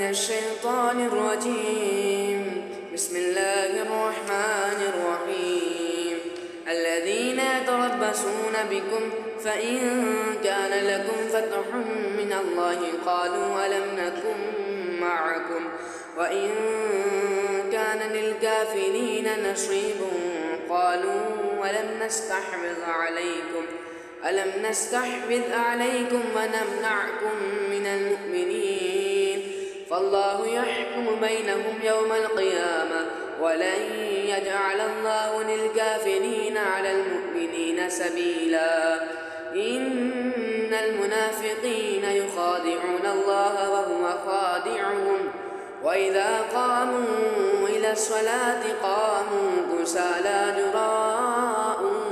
الشيطان الرجيم. بسم الله الرحمن الرحيم. الذين يتربصون بكم فإن كان لكم فتح من الله قالوا ألم نكن معكم وإن كان للكافرين نصيب قالوا ألم نستحوذ عليكم ونمنعكم من المؤمنين فالله يحكم بينهم يوم القيامة ولن يجعل الله للكافرين على المؤمنين سبيلا. إن المنافقين يخادعون الله وهو خادعهم وإذا قاموا إلى الصلاة قاموا كسالى يراءون